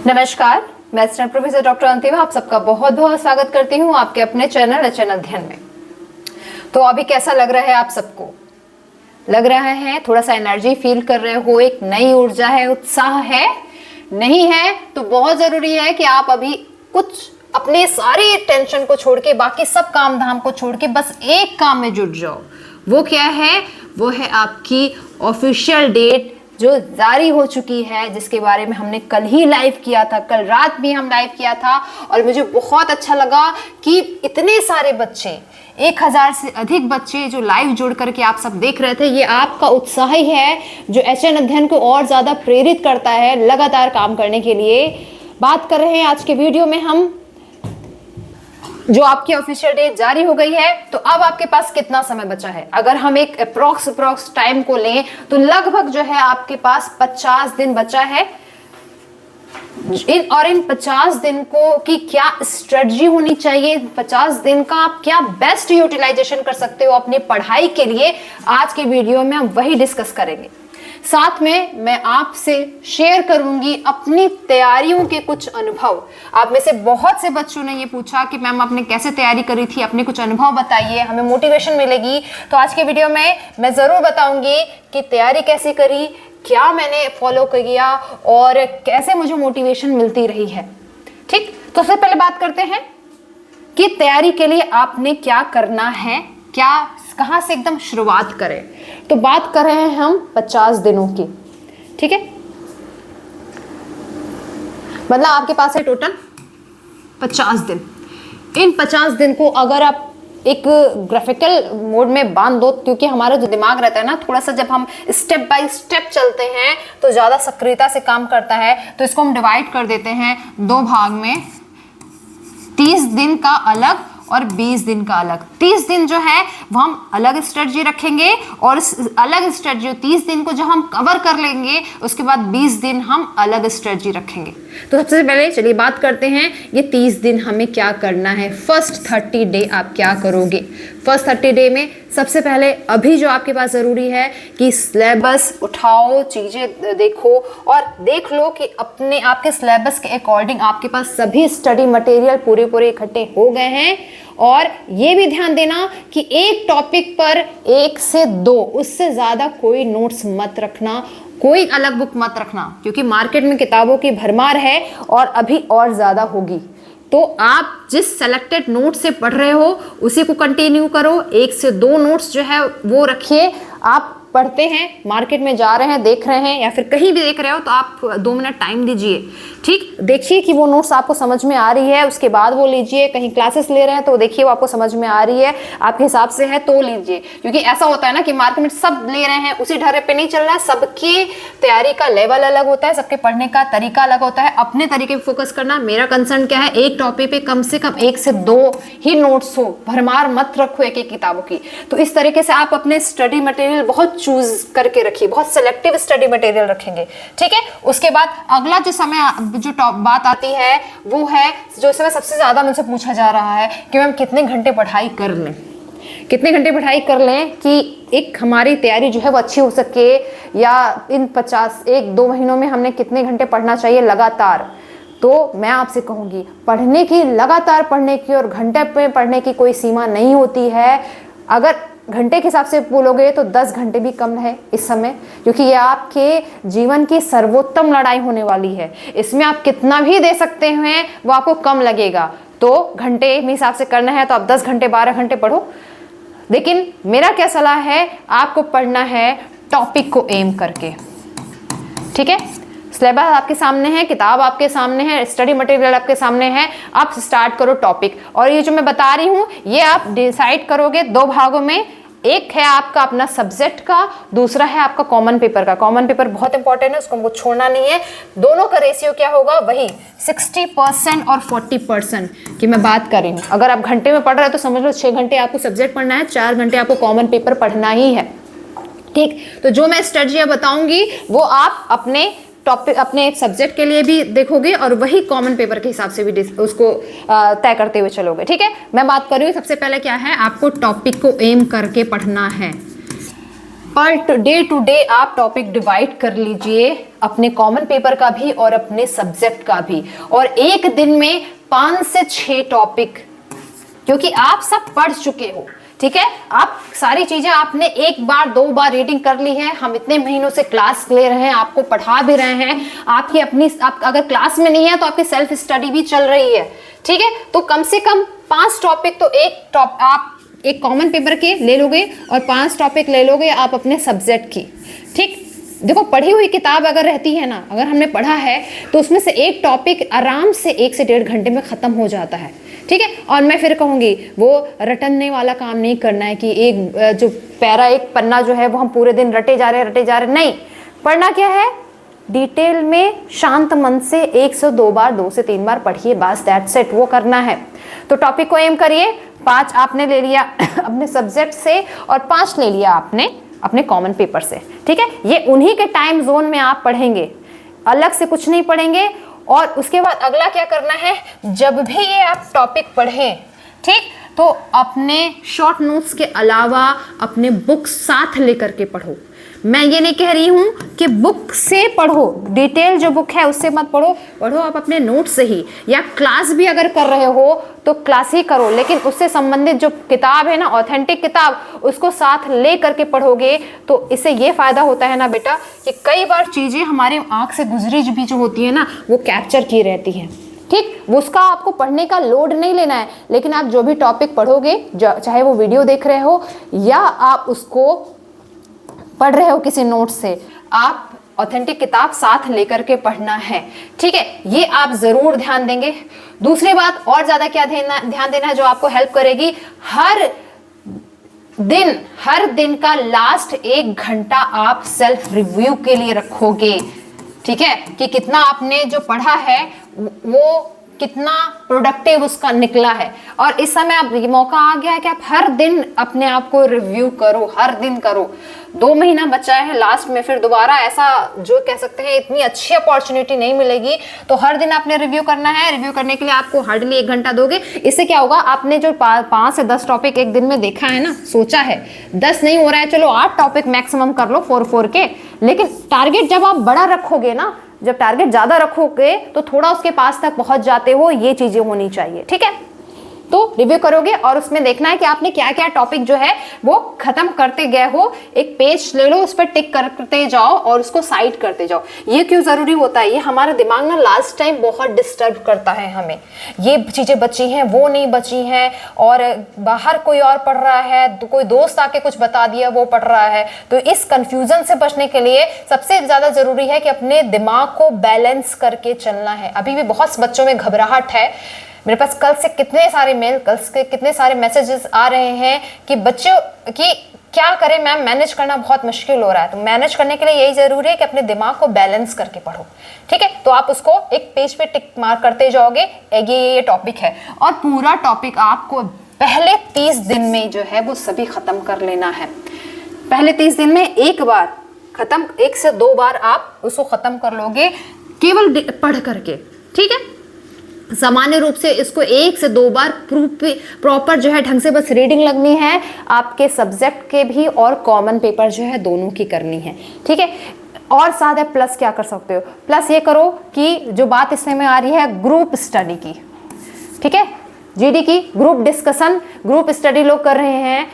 नमस्कार, मैं student professor doctor अंतिमा आप सबका बहुत बहुत स्वागत करती हूँ आपके अपने चैनल अचन अध्ययन में। तो अभी कैसा लग रहा है आप सबको? लग रहा है थोड़ा सा एनर्जी फील कर रहे हो, एक नई ऊर्जा है, उत्साह है? नहीं है तो बहुत जरूरी है कि आप अभी कुछ अपने सारे टेंशन को छोड़ के, बाकी सब काम धाम को छोड़ के बस एक काम में जुट जाओ। वो क्या है? वो है आपकी ऑफिशियल डेट जो जारी हो चुकी है, जिसके बारे में हमने कल ही लाइव किया था, कल रात भी हम लाइव किया था। और मुझे बहुत अच्छा लगा कि इतने सारे बच्चे, 1000 से अधिक बच्चे जो लाइव जुड़ करके आप सब देख रहे थे। ये आपका उत्साह ही है जो एचएन अध्ययन को और ज्यादा प्रेरित करता है लगातार काम करने के लिए। बात कर रहे हैं आज के वीडियो में हम, जो आपकी ऑफिशियल डेट जारी हो गई है, तो अब आपके पास कितना समय बचा है? अगर हम एक अप्रोक्स टाइम को लें तो लगभग जो है आपके पास 50 दिन बचा है। इन 50 दिन को की क्या स्ट्रेटजी होनी चाहिए, 50 दिन का आप क्या बेस्ट यूटिलाइजेशन कर सकते हो अपनी पढ़ाई के लिए, आज के वीडियो में हम वही डिस्कस करेंगे। साथ में मैं आपसे शेयर करूंगी अपनी तैयारियों के कुछ अनुभव। आप में से बहुत से बच्चों ने ये पूछा कि मैम आपने कैसे तैयारी करी थी, अपने कुछ अनुभव बताइए, हमें मोटिवेशन मिलेगी। तो आज के वीडियो में मैं जरूर बताऊंगी कि तैयारी कैसे करी, क्या मैंने फॉलो किया और कैसे मुझे मोटिवेशन मिलती रही है। ठीक, तो सबसे पहले बात करते हैं कि तैयारी के लिए आपने क्या करना है, कहां से एकदम शुरुआत करें। तो बात कर रहे हैं हम 50 दिनों की। ठीक है, मतलब आपके पास है टोटल 50 दिन। इन 50 दिन को अगर आप एक ग्राफिकल मोड में बांध दो, क्योंकि हमारा जो दिमाग रहता है ना, थोड़ा सा जब हम स्टेप बाय स्टेप चलते हैं तो ज्यादा सक्रियता से काम करता है। तो इसको हम डिवाइड कर देते हैं 2 भाग में, 30 दिन का अलग और 20 दिन का अलग। 30 दिन जो है वो हम अलग स्ट्रेटजी रखेंगे और अलग स्ट्रेटजी 30 दिन को जब हम कवर कर लेंगे उसके बाद 20 दिन हम अलग स्ट्रेटजी रखेंगे। तो सबसे पहले चलिए बात करते हैं ये 30 दिन हमें क्या करना है। फर्स्ट 30 डे आप क्या करोगे? फर्स्ट 30 डे में सबसे पहले अभी जो आपके पास जरूरी है कि सिलेबस उठाओ, चीजें देखो और देख लो कि अपने आपके सिलेबस के अकॉर्डिंग आपके पास सभी स्टडी मटेरियल पूरे इकट्ठे हो गए हैं। और ये भी ध्यान देना कि एक टॉपिक पर 1 से 2, उससे ज्यादा कोई नोट्स मत रखना, कोई अलग बुक मत रखना, क्योंकि मार्केट में किताबों की भरमार है और अभी और ज्यादा होगी। तो आप जिस सेलेक्टेड नोट से पढ़ रहे हो उसी को कंटिन्यू करो। 1 से 2 नोट्स जो है वो रखिए। आप पढ़ते हैं, मार्केट में जा रहे हैं, देख रहे हैं या फिर कहीं भी देख रहे हो तो आप 2 मिनट टाइम दीजिए। ठीक, देखिए कि वो नोट्स आपको समझ में आ रही है, उसके बाद वो लीजिए। कहीं क्लासेस ले रहे हैं तो देखिए वो आपको समझ में आ रही है, आपके हिसाब से है तो लीजिए। क्योंकि ऐसा होता है ना कि मार्केट में सब ले रहे हैं, उसी ढर्रे पे नहीं चल रहा है। सबकी तैयारी का लेवल अलग होता है, सबके पढ़ने का तरीका अलग होता है। अपने तरीके पे फोकस करना। मेरा कंसर्न क्या है, एक टॉपिक पे कम से कम 1 से 2 ही नोट्स हो, भरमार मत रखो एक किताबों की। तो इस तरीके से आप अपने स्टडी मटेरियल बहुत चूज करके रखिए, बहुत सिलेक्टिव स्टडी मटेरियल रखेंगे। ठीक है, उसके बाद अगला जो समय जो बात आती है वो है, जो समय सबसे ज्यादा मुझसे पूछा जा रहा है कि मैम कितने घंटे पढ़ाई कर लें, कितने घंटे पढ़ाई कर लें कि एक हमारी तैयारी जो है वो अच्छी हो सके, या इन 1-2 महीनों में हमने कितने घंटे पढ़ना चाहिए लगातार। तो मैं आपसे कहूंगी, पढ़ने की, लगातार पढ़ने की और घंटे पे पढ़ने की कोई सीमा नहीं होती है। अगर घंटे के हिसाब से बोलोगे तो 10 घंटे भी कम है इस समय, क्योंकि ये आपके जीवन की सर्वोत्तम लड़ाई होने वाली है। इसमें आप कितना भी दे सकते हैं वो आपको कम लगेगा। तो घंटे में हिसाब से करना है तो आप 10 घंटे 12 घंटे पढ़ो। लेकिन मेरा क्या सलाह है, आपको पढ़ना है टॉपिक को एम करके। ठीक है, सिलेबस आपके सामने है, किताब आपके सामने है, स्टडी मटेरियल आपके सामने है, आप स्टार्ट करो टॉपिक। और ये जो मैं बता रही हूँ ये आप डिसाइड करोगे 2 भागों में। एक है आपका अपना सब्जेक्ट का, दूसरा है आपका कॉमन पेपर का। कॉमन पेपर बहुत इंपॉर्टेंट है, उसको हमको छोड़ना नहीं है। दोनों का रेशियो क्या होगा, वही 60% और 40% की मैं बात कर रही हूँ। अगर आप घंटे में पढ़ रहे हो तो समझ लो 6 घंटे आपको सब्जेक्ट पढ़ना है, 4 घंटे आपको कॉमन पेपर पढ़ना ही है। ठीक, तो जो मैं स्ट्रेटजियां बताऊंगी वो आप अपने टॉपिक, अपने सब्जेक्ट के लिए भी देखोगे और वही कॉमन पेपर के हिसाब से भी उसको तय करते हुए चलोगे। ठीक है, मैं बात कर रही हूँ सबसे पहले क्या है, आपको टॉपिक को एम करके पढ़ना है। पर डे टू डे आप टॉपिक डिवाइड कर लीजिए, अपने कॉमन पेपर का भी और अपने सब्जेक्ट का भी, और एक दिन में 5 से 6 टॉपिक, क्योंकि आप सब पढ़ चुके हो, ठीक है। आप सारी चीजें आपने एक बार 2 बार रीडिंग कर ली है, हम इतने महीनों से क्लास ले रहे हैं, आपको पढ़ा भी रहे हैं, आपकी अपनी आप अगर क्लास में नहीं है तो आपकी सेल्फ स्टडी भी चल रही है, ठीक है। तो कम से कम 5 टॉपिक तो आप एक कॉमन पेपर के ले लोगे और 5 टॉपिक ले लोगे आप अपने सब्जेक्ट की, ठीक। देखो पढ़ी हुई किताब अगर रहती है ना, अगर हमने पढ़ा है तो उसमें से एक टॉपिक आराम से 1 से 1.5 घंटे में खत्म हो जाता है, ठीक है। और मैं फिर कहूंगी वो रटने वाला काम नहीं करना है कि एक जो एक पन्ना जो है वो हम पूरे दिन रटे जा रहे, नहीं। पढ़ना क्या है, डिटेल में शांत मन से 1 से 2 बार 2 से 3 बार पढ़िए, बस दैट्स इट, वो करना है। तो टॉपिक को एम करिए, 5 आपने ले लिया अपने सब्जेक्ट से और 5 ले लिया आपने अपने कॉमन पेपर से, ठीक है। ये उन्हीं के टाइम जोन में आप पढ़ेंगे, अलग से कुछ नहीं पढ़ेंगे। और उसके बाद अगला क्या करना है, जब भी ये आप टॉपिक पढ़ें, ठीक, तो अपने शॉर्ट नोट्स के अलावा अपने बुक साथ लेकर के पढ़ो। मैं ये नहीं कह रही हूं कि बुक से पढ़ो, डिटेल जो बुक है उससे मत पढ़ो आप अपने नोट से ही, या क्लास भी अगर कर रहे हो तो क्लास ही करो, लेकिन उससे संबंधित जो किताब है ना, ऑथेंटिक किताब, उसको साथ ले करके पढ़ोगे तो इससे ये फायदा होता है ना बेटा कि कई बार चीजें हमारे आंख से गुजरी भी जो होती है ना, वो कैप्चर की रहती हैं, ठीक। उसका आपको पढ़ने का लोड नहीं लेना है, लेकिन आप जो भी टॉपिक पढ़ोगे, चाहे वो वीडियो देख रहे हो या आप उसको पढ़ रहे हो किसी नोट से, आप ऑथेंटिक किताब साथ लेकर के पढ़ना है, ठीक है। ये आप जरूर ध्यान देंगे। दूसरी बात और ज्यादा क्या ध्यान देना है जो आपको हेल्प करेगी, हर दिन का लास्ट 1 घंटा आप सेल्फ रिव्यू के लिए रखोगे, ठीक है, कि कितना आपने जो पढ़ा है वो कितना प्रोडक्टिव उसका निकला है। और इस समय आप मौका आ गया है कि आप हर दिन अपने आप को रिव्यू करो, हर दिन करो। 2 महीना बचा है लास्ट में, फिर दोबारा ऐसा जो कह सकते हैं इतनी अच्छी अपॉर्चुनिटी नहीं मिलेगी, तो हर दिन आपने रिव्यू करना है। रिव्यू करने के लिए आपको हार्डली 1 घंटा दोगे। इससे क्या होगा, आपने जो 5 से 10 टॉपिक एक दिन में देखा है ना, सोचा है, 10 नहीं हो रहा है, चलो 8 टॉपिक मैक्सिमम कर लो 4 के, लेकिन टारगेट जब आप बड़ा रखोगे ना, जब टारगेट ज्यादा रखोगे तो थोड़ा उसके पास तक पहुंच जाते हो, ये चीजें होनी चाहिए, ठीक है। तो रिव्यू करोगे और उसमें देखना है कि आपने क्या क्या टॉपिक जो है वो खत्म करते गए हो। एक पेज ले लो, उस पर टिक करते जाओ और उसको साइड करते जाओ। ये क्यों जरूरी होता है, ये हमारा दिमाग ना लास्ट टाइम बहुत डिस्टर्ब करता है हमें, ये चीजें बची हैं, वो नहीं बची हैं, और बाहर कोई और पढ़ रहा है, तो कोई दोस्त आके कुछ बता दिया वो पढ़ रहा है। तो इस कंफ्यूजन से बचने के लिए सबसे ज्यादा जरूरी है कि अपने दिमाग को बैलेंस करके चलना है। अभी भी बहुत बच्चों में घबराहट है। मेरे पास कल से कितने सारे मेल, कल से कितने सारे मैसेजेस आ रहे हैं कि बच्चों की क्या करें मैम, मैनेज करना बहुत मुश्किल हो रहा है। तो मैनेज करने के लिए यही जरूरी है कि अपने दिमाग को बैलेंस करके पढ़ो, ठीक है। तो आप उसको एक पेज पे टिक मार्क करते जाओगे, ये टॉपिक है, और पूरा टॉपिक आपको पहले 30 दिन में जो है वो सभी खत्म कर लेना है। पहले 30 दिन में एक बार खत्म, 1 से 2 बार आप उसको खत्म कर लोगे केवल पढ़ करके, ठीक है। सामान्य रूप से इसको 1 से 2 बार प्रॉपर जो है ढंग से बस रीडिंग लगनी है, आपके सब्जेक्ट के भी और कॉमन पेपर जो है दोनों की करनी है, ठीक है। और साथ है प्लस क्या कर सकते हो, प्लस ये करो कि जो बात इसमें में आ रही है ग्रुप स्टडी की, ठीक है, जीडी की ग्रुप डिस्कशन, ग्रुप स्टडी लोग कर रहे हैं।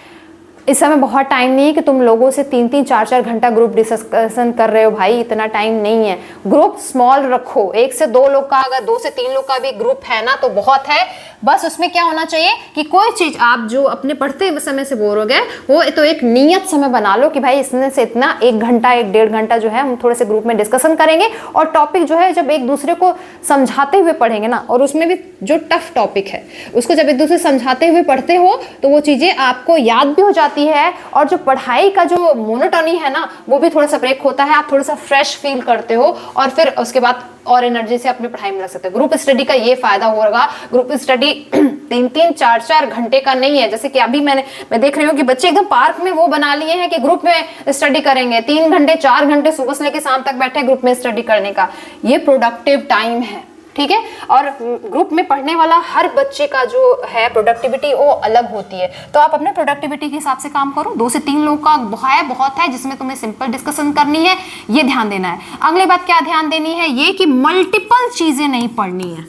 इस समय बहुत टाइम नहीं है कि तुम लोगों से 3-3, 4-4 घंटा ग्रुप डिस्कशन कर रहे हो, भाई इतना टाइम नहीं है। ग्रुप स्मॉल रखो, 1 से 2 लोग का, अगर 2 से 3 लोग का भी ग्रुप है ना तो बहुत है। बस उसमें क्या होना चाहिए कि कोई चीज आप जो अपने पढ़ते समय से बोर हो गए वो तो एक नियत समय बना लो कि भाई इसमें से इतना 1 घंटा 1-1.5 घंटा जो है हम थोड़े से ग्रुप में डिस्कशन करेंगे। और टॉपिक जो है जब एक दूसरे को समझाते हुए पढ़ेंगे ना, और उसमें भी जो टफ टॉपिक है उसको जब एक दूसरे समझाते हुए पढ़ते हो तो वो चीजें आपको याद भी हो जाती है, और जो पढ़ाई का जो मोनोटोनी है ना वो भी थोड़ा सा ब्रेक होता है, आप थोड़ा सा फ्रेश फील करते हो और फिर उसके बाद और एनर्जी से अपनी पढ़ाई में लग सकते हो। ग्रुप स्टडी का ये फायदा होगा, ग्रुप स्टडी 3-3, 4-4 घंटे का नहीं है। जैसे कि अभी मैं देख रही हूँ कि बच्चे एकदम पार्क में वो बना लिए हैं कि ग्रुप में स्टडी करेंगे, 3 घंटे 4 घंटे सुबह से लेकर शाम तक बैठे ग्रुप में स्टडी करने का। ये प्रोडक्टिव टाइम है, ठीक है। और ग्रुप में पढ़ने वाला हर बच्चे का जो है प्रोडक्टिविटी वो अलग होती है, तो आप अपने प्रोडक्टिविटी के हिसाब से काम करो। 2 से 3 लोग का बहुत है जिसमें तुम्हें सिंपल डिस्कशन करनी है, ये ध्यान देना है। अगली बात क्या ध्यान देनी है, ये कि मल्टीपल चीजें नहीं पढ़नी है,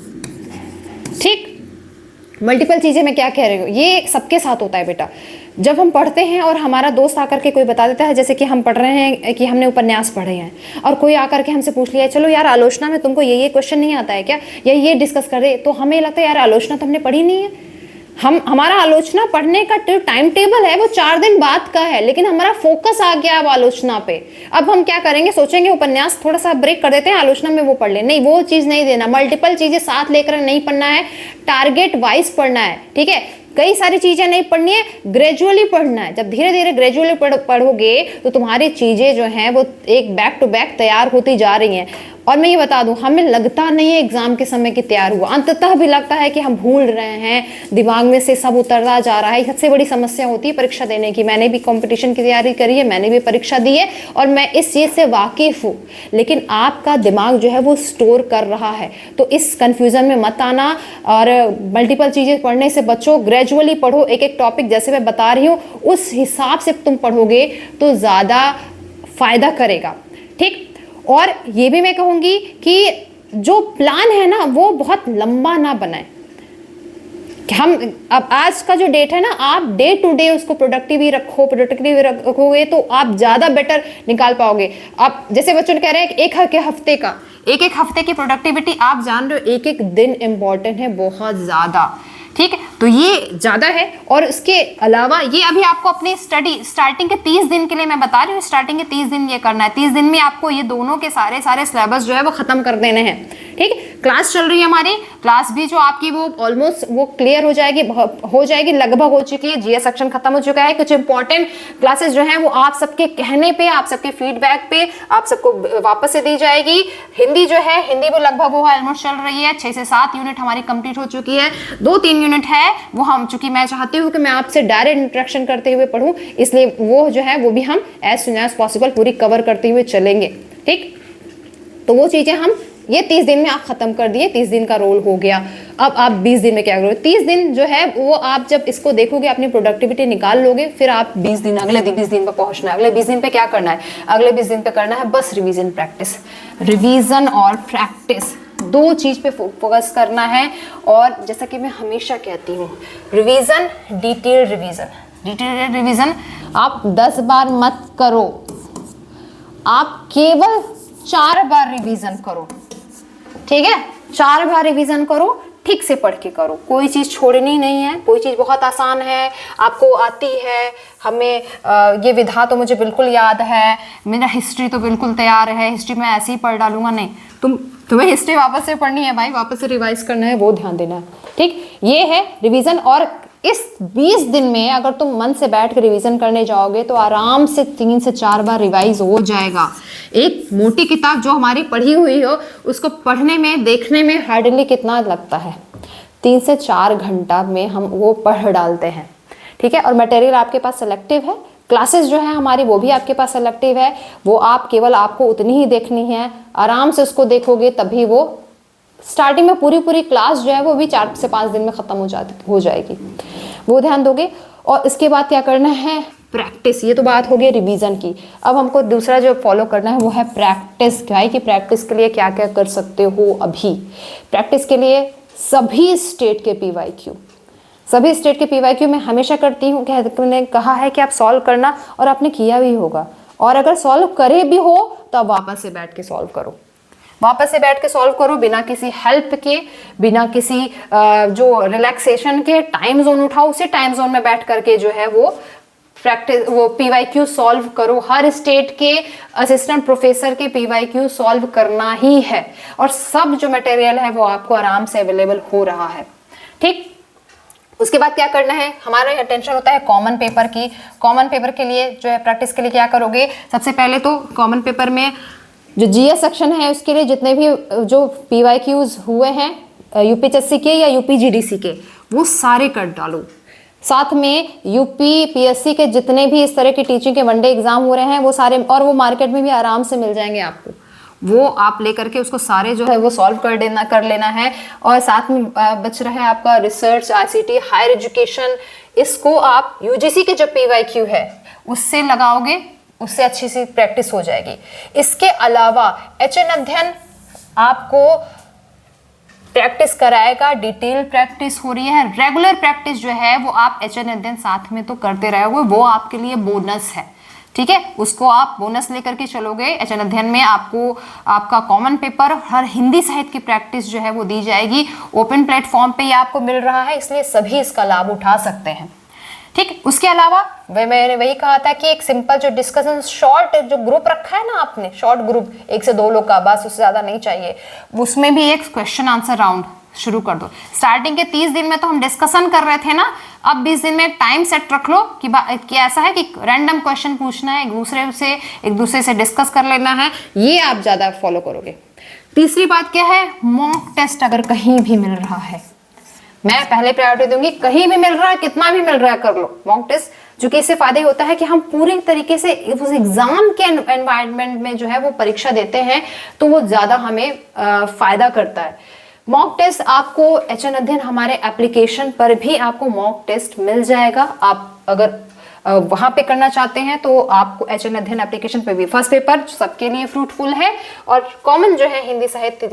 ठीक। मल्टीपल चीजें मैं क्या कह रही हूँ, ये सबके साथ होता है बेटा। जब हम पढ़ते हैं और हमारा दोस्त आकर के कोई बता देता है, जैसे कि हम पढ़ रहे हैं कि हमने उपन्यास पढ़े हैं और कोई आकर के हमसे पूछ लिया, चलो यार आलोचना में तुमको ये क्वेश्चन नहीं आता है क्या, या ये डिस्कस कर दे, तो हमें लगता है यार आलोचना तो हमने पढ़ी नहीं है। हमारा आलोचना पढ़ने का टाइम टेबल है वो 4 दिन बाद का है, लेकिन हमारा फोकस आ गया अब आलोचना पे। अब हम क्या करेंगे, सोचेंगे उपन्यास थोड़ा सा ब्रेक कर देते हैं, आलोचना में वो पढ़ ले। नहीं, वो चीज नहीं देना, मल्टीपल चीजें साथ लेकर नहीं पढ़ना है, टारगेट वाइज पढ़ना है, ठीक है। कई सारी चीजें नहीं पढ़नी है, ग्रेजुअली पढ़ना है। जब धीरे धीरे ग्रेजुअली पढ़ोगे तो तुम्हारी चीजें जो हैं वो एक बैक टू बैक तैयार होती जा रही हैं। और मैं ये बता दूं, हमें लगता नहीं है एग्जाम के समय की तैयार हुआ, अंततः भी लगता है कि हम भूल रहे हैं, दिमाग में से सब उतरता जा रहा है। सबसे बड़ी समस्या होती है परीक्षा देने की। मैंने भी कंपटीशन की तैयारी करी है, मैंने भी परीक्षा दी है और मैं इस चीज से वाकिफ हूँ, लेकिन आपका दिमाग जो है वो स्टोर कर रहा है। तो इस कंफ्यूजन में मत आना और मल्टीपल चीजें पढ़ने से बचो, ग्रेजुअली पढ़ो। एक एक टॉपिक जैसे मैं बता रही हूँ उस हिसाब से तुम पढ़ोगे तो ज्यादा फायदा करेगा, ठीक। और ये भी मैं कहूंगी कि जो प्लान है ना वो बहुत लंबा ना बनाए। हम अब आज का जो डेट है ना, आप डे टू डे उसको प्रोडक्टिव रखोगे तो आप ज्यादा बेटर निकाल पाओगे। आप जैसे बच्चों कह रहे हैं एक हफ्ते की प्रोडक्टिविटी, आप जान रहे हो एक एक दिन इंपॉर्टेंट है बहुत ज्यादा, ठीक है। तो ये ज्यादा है। और इसके अलावा ये अभी आपको अपनी स्टडी स्टार्टिंग के 30 दिन के लिए मैं बता रही हूँ, स्टार्टिंग के 30 दिन ये करना है। 30 दिन में आपको ये दोनों के सारे सिलेबस जो है वो खत्म कर देने हैं, ठीक है। क्लास चल रही है हमारी, क्लास भी जो आपकी वो ऑलमोस्ट वो क्लियर हो जाएगी, लगभग हो चुकी है। जीएस सेक्शन खत्म हो चुका है। कुछ इंपॉर्टेंट क्लासेस जो हैं वो आप सबके कहने पे, आप सबके फीडबैक पे आप सबको वापस से दी जाएगी। हिंदी जो है, हिंदी वो लगभग वो ऑलमोस्ट चल रही है, 6 से 7 यूनिट हमारी कंप्लीट हो चुकी है। 2-3 यूनिट है वो हम, चूंकि मैं चाहती हूँ कि मैं आपसे डायरेक्ट इंटरेक्शन करते हुए पढ़ूं, इसलिए वो जो है वो भी हम एज सुन एज पॉसिबल पूरी कवर करते हुए चलेंगे, ठीक। तो वो चीजें हम ये 30 दिन में आप खत्म कर दिए, 30 दिन का रोल हो गया। अब आप 20 दिन में क्या करोगे, 30 दिन जो है वो आप जब इसको देखोगे, अपनी प्रोडक्टिविटी निकाल लोगे, फिर आप 20 दिन, अगले 20 दिन पे पहुंचना है। अगले 20 दिन पे क्या करना है, अगले 20 दिन पे करना है बस रिवीजन प्रैक्टिस, रिवीजन और प्रैक्टिस, 2 चीज पे फोकस करना है। और जैसा कि मैं हमेशा कहती हूँ, रिवीजन, डिटेल रिवीजन आप 10 बार मत करो, आप केवल 4 बार रिवीजन करो, ठीक है। 4 बार रिवीजन करो, ठीक से पढ़ के करो, कोई चीज छोड़नी नहीं है। कोई चीज बहुत आसान है, आपको आती है, हमें ये विधा तो मुझे बिल्कुल याद है, मेरा हिस्ट्री तो बिल्कुल तैयार है, हिस्ट्री में ऐसे ही पढ़ डालूंगा, नहीं। तुम्हें हिस्ट्री वापस से पढ़नी है भाई, वापस से रिवाइज करना है, वो ध्यान देना है, ठीक। ये है रिवीजन। और इस 20 दिन में अगर तुम मन से बैठ के रिवीजन करने जाओगे तो आराम से 3 से 4 बार रिवाइज हो जाएगा। एक मोटी किताब जो हमारी पढ़ी हुई हो उसको पढ़ने में, देखने में हार्डली कितना लगता है, 3 से 4 घंटा में हम वो पढ़ डालते हैं, ठीक है। और मटेरियल आपके पास सिलेक्टिव है, क्लासेस जो है हमारी वो भी आपके पास सिलेक्टिव है, वो आप केवल आपको उतनी ही देखनी है, आराम से उसको देखोगे तभी वो स्टार्टिंग में पूरी क्लास जो है वो भी 4 से 5 दिन में खत्म हो जाएगी, वो ध्यान दोगे। और इसके बाद क्या करना है, प्रैक्टिस। ये तो बात हो गई रिवीजन की। अब हमको दूसरा जो फॉलो करना है वो है प्रैक्टिस। क्या है कि प्रैक्टिस के लिए क्या क्या कर सकते हो अभी। प्रैक्टिस के लिए सभी स्टेट के पीवाईक्यू मैं हमेशा करती हूँ, मैंने कहा है कि आप सॉल्व करना, और आपने किया भी होगा। और अगर सॉल्व करे भी हो तो आप वापस से बैठ के सॉल्व करो, बिना किसी हेल्प के, बिना किसी जो रिलैक्सेशन के। टाइम जोन उठाओ, उसी टाइम जोन में बैठ करके जो है वो प्रैक्टिस, वो पीवाईक्यू सॉल्व करो। हर स्टेट के असिस्टेंट प्रोफेसर के पीवाईक्यू सॉल्व करना ही है, और सब जो मटेरियल है वो आपको आराम से अवेलेबल हो रहा है, ठीक। उसके बाद क्या करना है, हमारा अटेंशन होता है कॉमन पेपर की। कॉमन पेपर के लिए जो है प्रैक्टिस के लिए क्या करोगे, सबसे पहले तो कॉमन पेपर में जो जीएस सेक्शन है उसके लिए जितने भी जो पीवाईक्यूज हुए हैं यूपीएचएससी के या यूपीजीडीसी के, वो सारे कर डालो। साथ में यूपी पीएससी के जितने भी इस तरह की टीचिंग के वनडे एग्जाम हो रहे हैं वो सारे, और वो मार्केट में भी आराम से मिल जाएंगे आपको, वो आप लेकर के उसको सारे जो है वो सॉल्व कर लेना है। और साथ में बच रहा है आपका रिसर्च, ICT, हायर एजुकेशन। इसको आप यूजीसी के जो PYQ है उससे लगाओगे, उससे अच्छी सी प्रैक्टिस हो जाएगी। इसके अलावा HN अध्ययन आपको प्रैक्टिस कराएगा, डिटेल प्रैक्टिस हो रही है। रेगुलर प्रैक्टिस जो है वो आप HN अध्ययन साथ में तो करते रहोगे, वो आपके लिए बोनस है, ठीक है। उसको आप बोनस लेकर के चलोगे। HN अध्ययन में आपको आपका कॉमन पेपर, हर हिंदी साहित्य की प्रैक्टिस जो है वो दी जाएगी। ओपन प्लेटफॉर्म पे ये आपको मिल रहा है, इसलिए सभी इसका लाभ उठा सकते हैं, ठीक। उसके अलावा मैंने वही कहा था कि एक सिंपल जो डिस्कशन शॉर्ट जो ग्रुप रखा है ना आपने, शॉर्ट ग्रुप 1 से 2 लोग का, बस उससे ज्यादा नहीं चाहिए, उसमें भी एक क्वेश्चन आंसर राउंड शुरू कर दो। स्टार्टिंग के 30 दिन में तो हम डिस्कशन कर रहे थे ना, अब 20 दिन में टाइम सेट रख लो कि ऐसा है कि रैंडम क्वेश्चन पूछना है, एक दूसरे से डिस्कस कर लेना है, ये आप ज्यादा फॉलो करोगे। तीसरी बात क्या है, मॉक टेस्ट अगर कहीं भी मिल रहा है, मैं पहले प्रायोरिटी दूंगी, कहीं भी मिल रहा है, कितना भी मिल रहा है, कर लो मॉक टेस्ट। जो कि इससे फायदा होता है कि हम पूरी तरीके से उस एग्जाम के एनवायरनमेंट में जो है वो परीक्षा देते हैं, तो वो ज्यादा हमें फायदा करता है। मॉक टेस्ट आपको HN अध्ययन हमारे एप्लीकेशन पर भी आपको मॉक टेस्ट मिल जाएगा। आप अगर वहां पे करना चाहते हैं तो आपको HN अध्ययन एप्लीकेशन पे भी फर्स्ट पेपर सबके लिए फ्रूटफुल है, और कॉमन जो है हिंदी साहित्य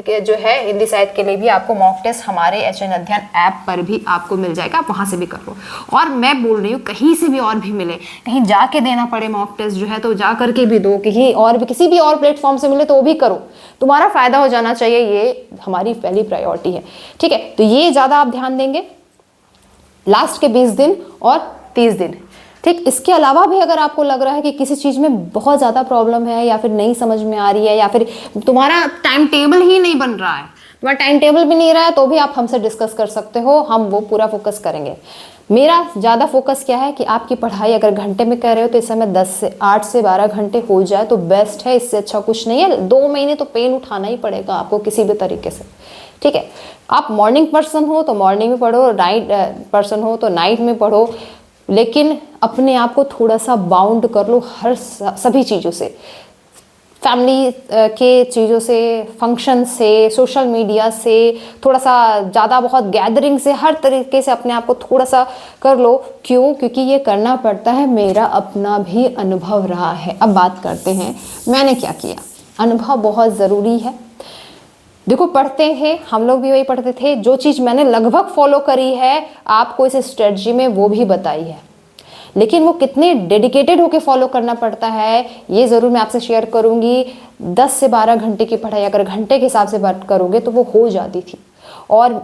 के लिए भी आपको मॉक टेस्ट हमारे HN अध्ययन ऐप पर भी आपको मिल जाएगा, आप वहां से भी कर लो। और मैं बोल रही हूँ कहीं से भी और भी मिले, कहीं जाके देना पड़े मॉक टेस्ट जो है तो जा करके भी दो, कहीं और भी किसी भी और प्लेटफॉर्म से मिले तो वो भी करो, तुम्हारा फायदा हो जाना चाहिए, ये हमारी पहली प्रायोरिटी है, ठीक है। तो ये ज्यादा आप ध्यान देंगे लास्ट के 20 दिन और 30 दिन, ठीक। इसके अलावा भी अगर आपको लग रहा है कि किसी चीज में बहुत ज्यादा प्रॉब्लम है, या फिर नहीं समझ में आ रही है, या फिर तुम्हारा टाइम टेबल ही नहीं बन रहा है, तुम्हारा टाइम टेबल भी नहीं रहा है, तो भी आप हमसे डिस्कस कर सकते हो, हम वो पूरा फोकस करेंगे। मेरा ज्यादा फोकस क्या है कि आपकी पढ़ाई अगर घंटे में कर रहे हो तो इस समय 8 से 12 घंटे हो जाए तो बेस्ट है, इससे अच्छा कुछ नहीं है। 2 महीने तो पेन उठाना ही पड़ेगा आपको किसी भी तरीके से, ठीक है। आप मॉर्निंग पर्सन हो तो मॉर्निंग में पढ़ो, नाइट पर्सन हो तो नाइट में पढ़ो, लेकिन अपने आप को थोड़ा सा बाउंड कर लो सभी चीज़ों से, फैमिली के चीज़ों से, फंक्शन से, सोशल मीडिया से, थोड़ा सा ज़्यादा बहुत गैदरिंग से, हर तरीके से अपने आप को थोड़ा सा कर लो। क्यों? क्योंकि ये करना पड़ता है, मेरा अपना भी अनुभव रहा है। अब बात करते हैं मैंने क्या किया। अनुभव बहुत ज़रूरी है। देखो, पढ़ते थे हम लोग भी वही पढ़ते थे, जो चीज़ मैंने लगभग फॉलो करी है आपको इस स्ट्रेटजी में वो भी बताई है, लेकिन वो कितने डेडिकेटेड होके फॉलो करना पड़ता है ये ज़रूर मैं आपसे शेयर करूँगी। 10 से 12 घंटे की पढ़ाई अगर घंटे के हिसाब से बात करोगे तो वो हो जाती थी, और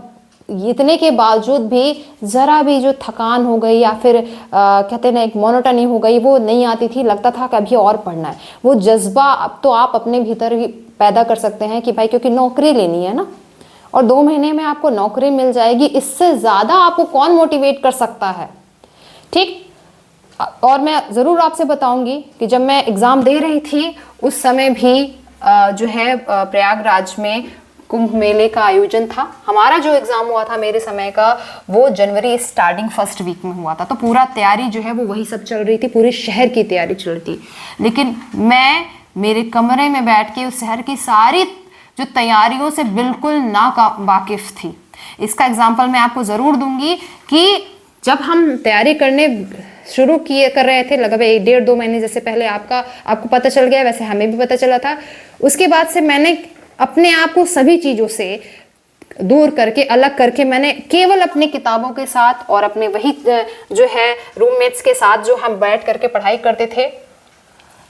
इतने के बावजूद भी ज़रा भी जो थकान हो गई या फिर कहते हैं ना एक मोनोटनी हो गई, वो नहीं आती थी। लगता था कि अभी और पढ़ना है। वो जज्बा अब तो आप अपने भीतर ही पैदा कर सकते हैं कि भाई क्योंकि नौकरी लेनी है ना, और 2 महीने में आपको नौकरी मिल जाएगी, इससे ज़्यादा आपको कौन मोटिवेट कर सकता है, ठीक। और मैं ज़रूर आपसे बताऊंगी कि जब मैं एग्ज़ाम दे रही थी उस समय भी जो है प्रयागराज में कुंभ मेले का आयोजन था। हमारा जो एग्ज़ाम हुआ था मेरे समय का वो जनवरी स्टार्टिंग फर्स्ट वीक में हुआ था, तो पूरा तैयारी जो है वो वही सब चल रही थी, पूरे शहर की तैयारी चल रही थी। लेकिन मैं मेरे कमरे में बैठ के उस शहर की सारी जो तैयारियों से बिल्कुल ना वाकिफ़ थी। इसका एग्जाम्पल मैं आपको ज़रूर दूंगी कि जब हम तैयारी करने शुरू कर रहे थे लगभग 1.5-2 महीने जैसे पहले आपको पता चल गया, वैसे हमें भी पता चला था। उसके बाद से मैंने अपने आप को सभी चीज़ों से दूर करके, अलग करके, मैंने केवल अपनी किताबों के साथ और अपने वही जो है रूममेट्स के साथ जो हम बैठ करके पढ़ाई करते थे,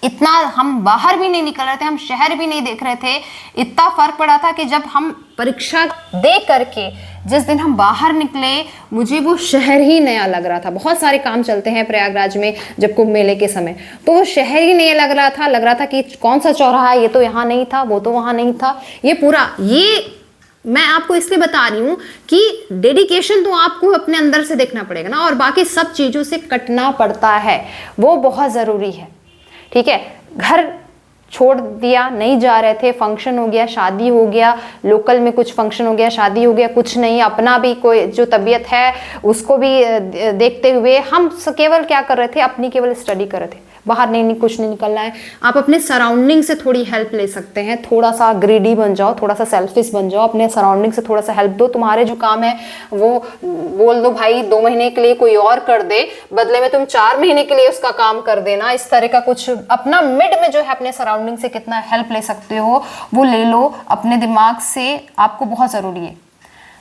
इतना हम बाहर भी नहीं निकल रहे थे, हम शहर भी नहीं देख रहे थे। इतना फर्क पड़ा था कि जब हम परीक्षा दे करके जिस दिन हम बाहर निकले, मुझे वो शहर ही नया लग रहा था। बहुत सारे काम चलते हैं प्रयागराज में जब कुंभ मेले के समय, तो वो शहर ही नया लग रहा था कि कौन सा चौराहा है, ये तो यहाँ नहीं था, वो तो वहाँ नहीं था। ये पूरा मैं आपको इसलिए बता रही हूँ कि डेडिकेशन तो आपको अपने अंदर से देखना पड़ेगा ना, और बाकी सब चीज़ों से कटना पड़ता है, वो बहुत ज़रूरी है, ठीक है। घर छोड़ दिया, नहीं जा रहे थे, फंक्शन हो गया, शादी हो गया, लोकल में कुछ फंक्शन हो गया, शादी हो गया, कुछ नहीं, अपना भी कोई जो तबीयत है उसको भी देखते हुए हम केवल क्या कर रहे थे, अपनी केवल स्टडी कर रहे थे। बाहर नहीं कुछ नहीं निकलना है। आप अपने सराउंडिंग से थोड़ी हेल्प ले सकते हैं, थोड़ा सा ग्रीडी बन जाओ, थोड़ा सा सेल्फिश बन जाओ, अपने सराउंडिंग से थोड़ा सा हेल्प दो। तुम्हारे जो काम है वो बोल दो भाई 2 महीने के लिए कोई और कर दे, बदले में तुम 4 महीने के लिए उसका काम कर देना। इस तरह का कुछ अपना मिड में जो है अपने सराउंडिंग से कितना हेल्प ले सकते हो वो ले लो। अपने दिमाग से आपको बहुत ज़रूरी है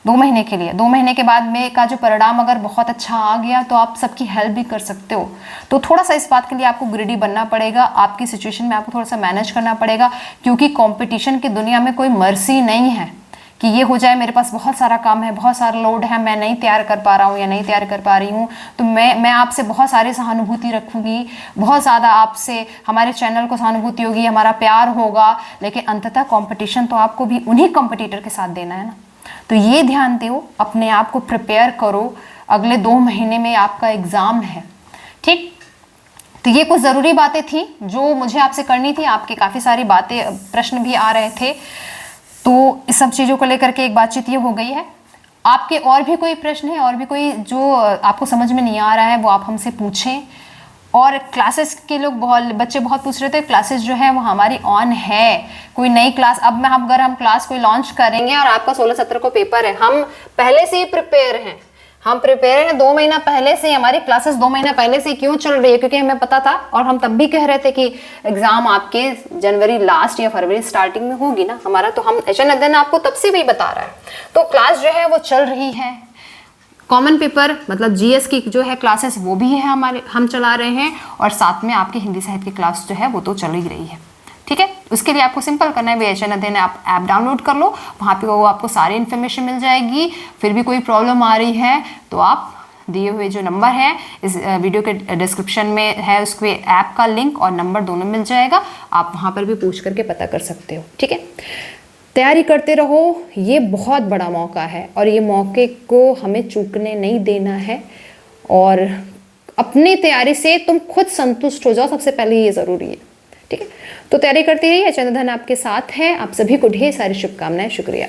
2 महीने के लिए। 2 महीने के बाद में का जो परिणाम अगर बहुत अच्छा आ गया तो आप सबकी हेल्प भी कर सकते हो। तो थोड़ा सा इस बात के लिए आपको ग्रीडी बनना पड़ेगा, आपकी सिचुएशन में आपको थोड़ा सा मैनेज करना पड़ेगा, क्योंकि कंपटीशन की दुनिया में कोई मर्सी नहीं है कि ये हो जाए, मेरे पास बहुत सारा काम है, बहुत सारा लोड है, मैं नहीं तैयार कर पा रहा हूँ या नहीं तैयार कर पा रही हूँ, तो मैं आपसे बहुत सारी सहानुभूति रखूँगी, बहुत ज़्यादा आपसे हमारे चैनल को सहानुभूति होगी, हमारा प्यार होगा, लेकिन अंततः कंपटीशन तो आपको भी उन्हीं कंपटीटर के साथ देना है ना। तो ये ध्यान दो, अपने आप को प्रिपेयर करो, अगले 2 महीने में आपका एग्ज़ाम है, ठीक। तो ये कुछ ज़रूरी बातें थी जो मुझे आपसे करनी थी। आपके काफ़ी सारी बातें, प्रश्न भी आ रहे थे, तो इस सब चीज़ों को लेकर के एक बातचीत ये हो गई है। आपके और भी कोई प्रश्न है, और भी कोई जो आपको समझ में नहीं आ रहा है वो आप हमसे पूछें। और क्लासेस के लोग बच्चे बहुत पूछ रहे थे, क्लासेस जो है वो हमारी ऑन है, कोई नई क्लास अब मैं अगर हम क्लास कोई लॉन्च करेंगे और आपका 16-17 को पेपर है, हम पहले से ही प्रिपेयर हैं, हम प्रिपेयर हैं 2 महीना पहले से। हमारी क्लासेस 2 महीना पहले से क्यों चल रही है, क्योंकि हमें पता था और हम तब भी कह रहे थे कि एग्जाम आपके जनवरी लास्ट या फरवरी स्टार्टिंग में होगी ना हमारा, तो हम एचएन अध्ययन आपको तब से भी बता रहा है। तो क्लास जो है वो चल रही है, कॉमन पेपर मतलब जीएस की जो है क्लासेस वो भी है हमारे, हम चला रहे हैं, और साथ में आपकी हिंदी साहित्य की क्लास जो है वो तो चल ही रही है, ठीक है। उसके लिए आपको सिंपल करना है, एचएन अध्ययन आप ऐप डाउनलोड कर लो, वहाँ पे वो आपको सारी इन्फॉर्मेशन मिल जाएगी। फिर भी कोई प्रॉब्लम आ रही है तो आप दिए हुए जो नंबर है इस वीडियो के डिस्क्रिप्शन में है, उसके ऐप का लिंक और नंबर दोनों मिल जाएगा, आप वहाँ पर भी पूछ करके पता कर सकते हो, ठीक है। तैयारी करते रहो, ये बहुत बड़ा मौका है और ये मौके को हमें चूकने नहीं देना है। और अपनी तैयारी से तुम खुद संतुष्ट हो जाओ, सबसे पहले ये ज़रूरी है, ठीक है। तो तैयारी करती रहिए, एचएन अध्ययन आपके साथ है। आप सभी को ढेर सारी शुभकामनाएं, शुक्रिया।